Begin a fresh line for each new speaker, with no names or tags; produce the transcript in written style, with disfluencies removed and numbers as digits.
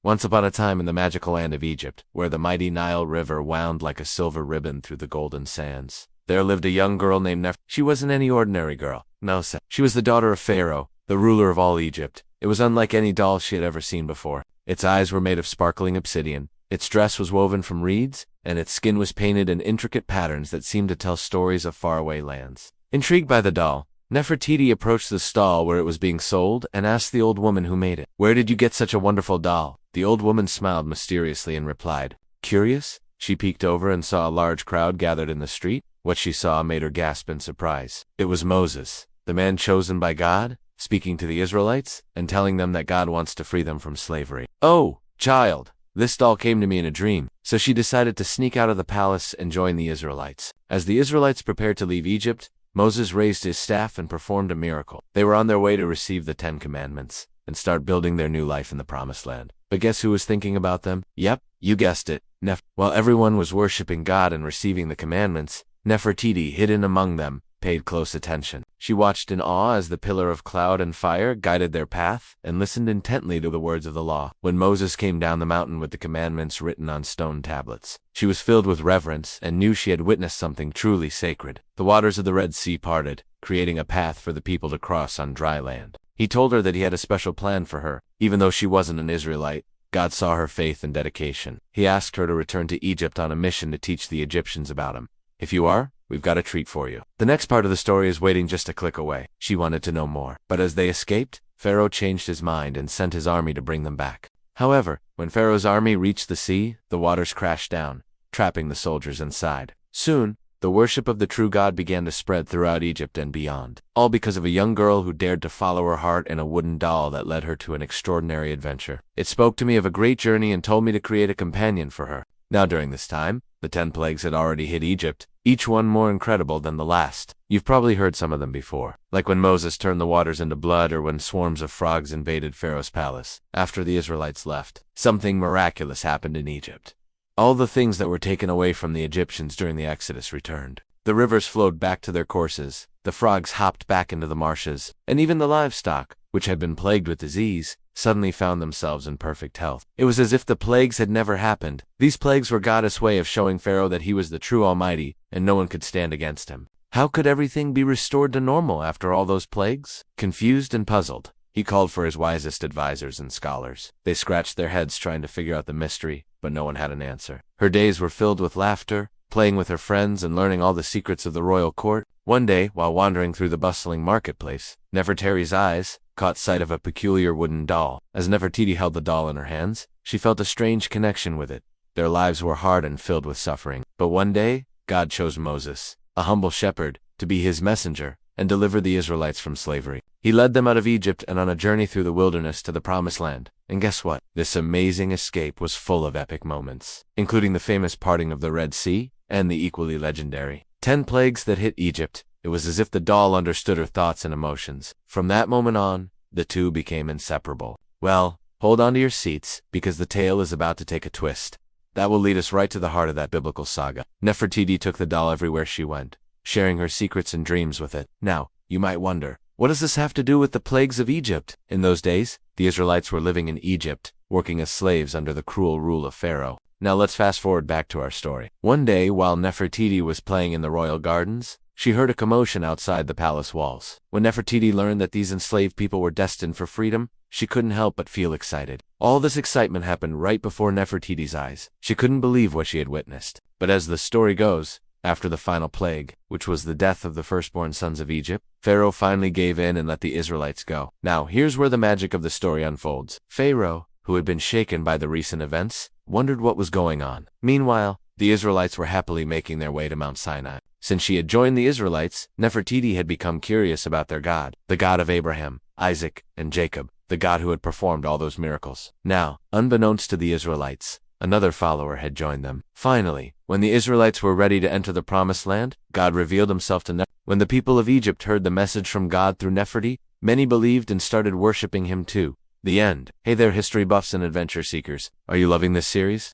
Once upon a time in the magical land of Egypt, where the mighty Nile River wound like a silver ribbon through the golden sands, there lived a young girl named Nefer. She wasn't any ordinary girl. No, sir. She was the daughter of Pharaoh, the ruler of all Egypt. It was unlike any doll she had ever seen before. Its eyes were made of sparkling obsidian, its dress was woven from reeds, and its skin was painted in intricate patterns that seemed to tell stories of faraway lands. Intrigued by the doll, Nefertiti approached the stall where it was being sold and asked the old woman who made it, "Where did you get such a wonderful doll?" The old woman smiled mysteriously and replied, "Curious?" She peeked over and saw a large crowd gathered in the street. What she saw made her gasp in surprise. It was Moses, the man chosen by God, speaking to the Israelites and telling them that God wants to free them from slavery. "Oh, child, this doll came to me in a dream." So she decided to sneak out of the palace and join the Israelites. As the Israelites prepared to leave Egypt, Moses raised his staff and performed a miracle. They were on their way to receive the 10 Commandments and start building their new life in the Promised Land. But guess who was thinking about them? Yep, you guessed it, While everyone was worshiping God and receiving the commandments, Nefertiti, hidden among them, paid close attention. She watched in awe as the pillar of cloud and fire guided their path and listened intently to the words of the law. When Moses came down the mountain with the commandments written on stone tablets, she was filled with reverence and knew she had witnessed something truly sacred. The waters of the Red Sea parted, creating a path for the people to cross on dry land. He told her that he had a special plan for her. Even though she wasn't an Israelite, God saw her faith and dedication. He asked her to return to Egypt on a mission to teach the Egyptians about him. "If you are, we've got a treat for you." The next part of the story is waiting just a click away. She wanted to know more. But as they escaped, Pharaoh changed his mind and sent his army to bring them back. However, when Pharaoh's army reached the sea, the waters crashed down, trapping the soldiers inside. Soon, the worship of the true God began to spread throughout Egypt and beyond, all because of a young girl who dared to follow her heart and a wooden doll that led her to an extraordinary adventure. It spoke to me of a great journey and told me to create a companion for her. Now during this time, the 10 plagues had already hit Egypt, each one more incredible than the last. You've probably heard some of them before, like when Moses turned the waters into blood or when swarms of frogs invaded Pharaoh's palace. After the Israelites left, something miraculous happened in Egypt. All the things that were taken away from the Egyptians during the Exodus returned. The rivers flowed back to their courses, the frogs hopped back into the marshes, and even the livestock, which had been plagued with disease, suddenly found themselves in perfect health. It was as if the plagues had never happened. These plagues were God's way of showing Pharaoh that he was the true Almighty, and no one could stand against him. How could everything be restored to normal after all those plagues? Confused and puzzled, he called for his wisest advisors and scholars. They scratched their heads trying to figure out the mystery, but no one had an answer. Her days were filled with laughter, playing with her friends and learning all the secrets of the royal court. One day, while wandering through the bustling marketplace, Nefertari's eyes caught sight of a peculiar wooden doll. As Nefertiti held the doll in her hands, she felt a strange connection with it. Their lives were hard and filled with suffering. But one day, God chose Moses, a humble shepherd, to be his messenger and deliver the Israelites from slavery. He led them out of Egypt and on a journey through the wilderness to the Promised Land. And guess what? This amazing escape was full of epic moments, including the famous parting of the Red Sea and the equally legendary 10 plagues that hit Egypt. It was as if the doll understood her thoughts and emotions. From that moment on, the two became inseparable. Well, hold on to your seats, because the tale is about to take a twist. That will lead us right to the heart of that biblical saga. Nefertiti took the doll everywhere she went, sharing her secrets and dreams with it. Now, you might wonder, what does this have to do with the plagues of Egypt? In those days, the Israelites were living in Egypt, working as slaves under the cruel rule of Pharaoh. Now let's fast forward back to our story. One day, while Nefertiti was playing in the royal gardens, she heard a commotion outside the palace walls. When Nefertiti learned that these enslaved people were destined for freedom, she couldn't help but feel excited. All this excitement happened right before Nefertiti's eyes. She couldn't believe what she had witnessed. But as the story goes, after the final plague, which was the death of the firstborn sons of Egypt, Pharaoh finally gave in and let the Israelites go. Now, here's where the magic of the story unfolds. Pharaoh, who had been shaken by the recent events, wondered what was going on. Meanwhile, the Israelites were happily making their way to Mount Sinai. Since she had joined the Israelites, Nefertiti had become curious about their God, the God of Abraham, Isaac, and Jacob, the God who had performed all those miracles. Now, unbeknownst to the Israelites, another follower had joined them. Finally, when the Israelites were ready to enter the Promised Land, God revealed himself to Nefertiti. When the people of Egypt heard the message from God through Nefertiti, many believed and started worshiping him too. The end. Hey there, history buffs and adventure seekers. Are you loving this series?